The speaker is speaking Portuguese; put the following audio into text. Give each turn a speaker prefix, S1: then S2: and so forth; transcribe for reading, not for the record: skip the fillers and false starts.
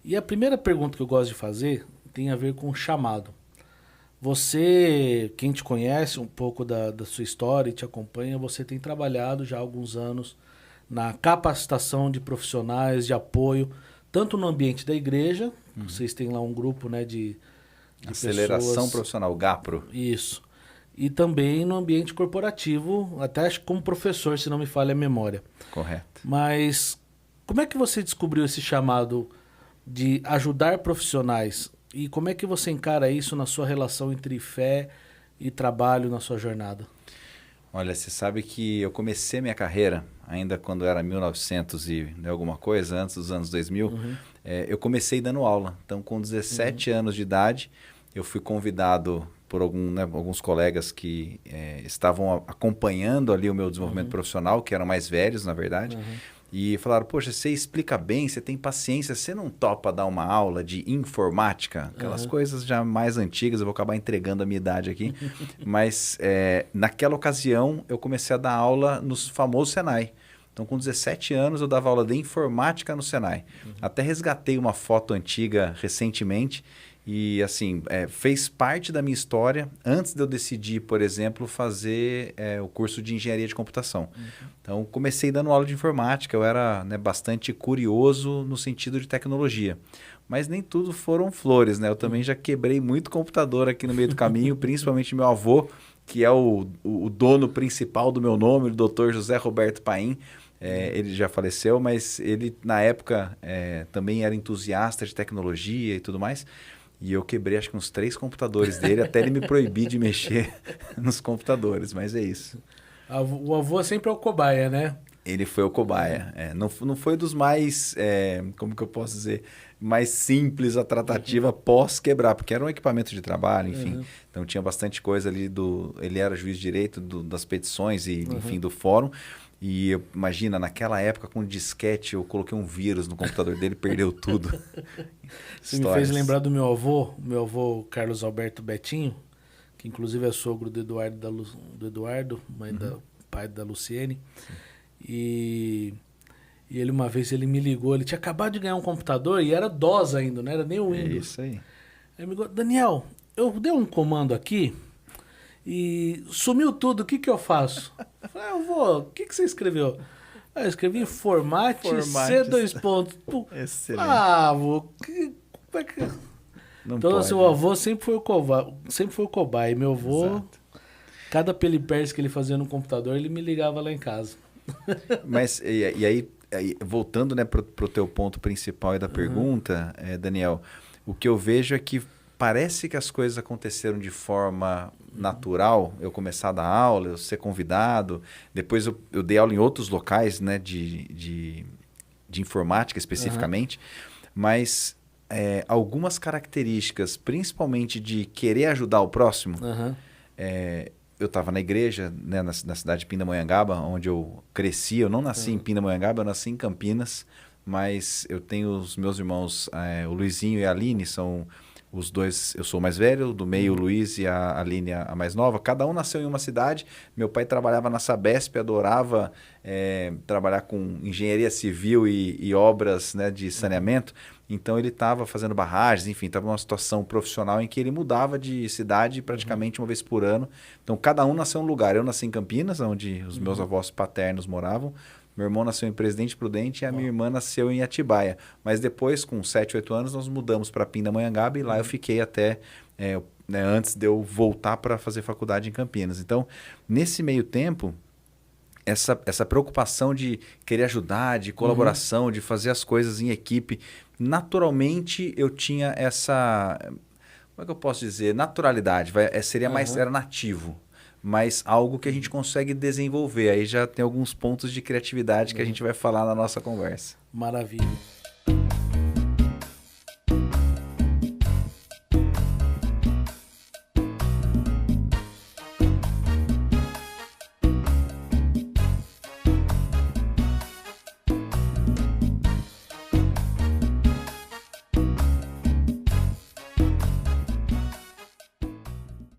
S1: E a primeira pergunta que eu gosto de fazer tem a ver com o chamado. Você, quem te conhece um pouco da sua história e te acompanha, você tem trabalhado já há alguns anos na capacitação de profissionais de apoio, tanto no ambiente da igreja, vocês têm lá um grupo, né, de
S2: Aceleração
S1: pessoas,
S2: profissional, GAPRO.
S1: isso, e também no ambiente corporativo, até acho que como professor, se não me falha a memória.
S2: Correto.
S1: Mas como é que você descobriu esse chamado de ajudar profissionais? E como é que você encara isso na sua relação entre fé e trabalho na sua jornada?
S2: Olha, você sabe que eu comecei minha carreira, ainda quando era 1900 e alguma coisa, antes dos anos 2000, eu comecei dando aula. Então, com 17 anos de idade, eu fui convidado por alguns colegas que estavam acompanhando ali o meu desenvolvimento profissional, que eram mais velhos, na verdade, e falaram, poxa, você explica bem, você tem paciência, você não topa dar uma aula de informática? Aquelas coisas já mais antigas, eu vou acabar entregando a minha idade aqui. Mas naquela ocasião eu comecei a dar aula no famoso Senai. Então com 17 anos eu dava aula de informática no Senai. Até resgatei uma foto antiga recentemente e assim, fez parte da minha história antes de eu decidir, por exemplo, fazer o curso de engenharia de computação. Então, comecei dando aula de informática, eu era bastante curioso no sentido de tecnologia. Mas nem tudo foram flores, né? Eu também já quebrei muito computador aqui no meio do caminho, principalmente meu avô, que é o dono principal do meu nome, o Dr. José Roberto Paim. Ele já faleceu, mas ele, na época, também era entusiasta de tecnologia e tudo mais. E eu quebrei acho que uns 3 computadores dele, até ele me proibir de mexer nos computadores, mas é isso.
S1: O avô sempre é o cobaia, né?
S2: Ele foi o cobaia. Não foi dos mais, como que eu posso dizer, mais simples a tratativa pós-quebrar, porque era um equipamento de trabalho, enfim. Então tinha bastante coisa ali ele era juiz de direito das petições e, enfim, do fórum. E imagina, naquela época com disquete, eu coloquei um vírus no computador dele, perdeu tudo.
S1: Você me fez lembrar do meu avô Carlos Alberto Betinho, que inclusive é sogro do Eduardo, pai da Luciene. E ele uma vez ele me ligou, ele tinha acabado de ganhar um computador e era DOS ainda, não era nem o Windows.
S2: É isso aí.
S1: Aí me ligou, Daniel, eu dei um comando aqui e sumiu tudo, o que que eu faço? Eu falei, avô, o que que você escreveu? Eu escrevi formate C2 pontos.
S2: Excelente.
S1: Avô, como é que...
S2: Não
S1: Então,
S2: pode.
S1: assim, o avô sempre foi o cobaia. E meu avô,
S2: Exato.
S1: cada peliperce que ele fazia no computador, ele me ligava lá em casa.
S2: Mas, e aí, voltando, né, pro teu ponto principal aí da pergunta, Daniel, o que eu vejo é que parece que as coisas aconteceram de forma natural, eu começar a dar aula, eu ser convidado, depois eu dei aula em outros locais, né, de informática especificamente, mas algumas características, principalmente de querer ajudar o próximo, eu estava na igreja, né, na cidade de Pindamonhangaba, onde eu cresci. Eu não nasci em Pindamonhangaba, eu nasci em Campinas, mas eu tenho os meus irmãos, o Luizinho e a Aline, são os dois, eu sou o mais velho, do meio o Luiz e a Aline a mais nova. Cada um nasceu em uma cidade. Meu pai trabalhava na Sabesp, adorava trabalhar com engenharia civil e obras, né, de saneamento. Então ele estava fazendo barragens, enfim, estava numa situação profissional em que ele mudava de cidade praticamente uma vez por ano. Então cada um nasceu em um lugar. Eu nasci em Campinas, onde os meus avós paternos moravam. Meu irmão nasceu em Presidente Prudente e a minha irmã nasceu em Atibaia. Mas depois, com 7, 8 anos, nós mudamos para Pindamonhangaba e lá eu fiquei até antes de eu voltar para fazer faculdade em Campinas. Então, nesse meio tempo, essa preocupação de querer ajudar, de colaboração, de fazer as coisas em equipe, naturalmente eu tinha essa, como é que eu posso dizer, naturalidade, seria mais, era nativo, mas algo que a gente consegue desenvolver. Aí já tem alguns pontos de criatividade que a gente vai falar na nossa conversa.
S1: Maravilha.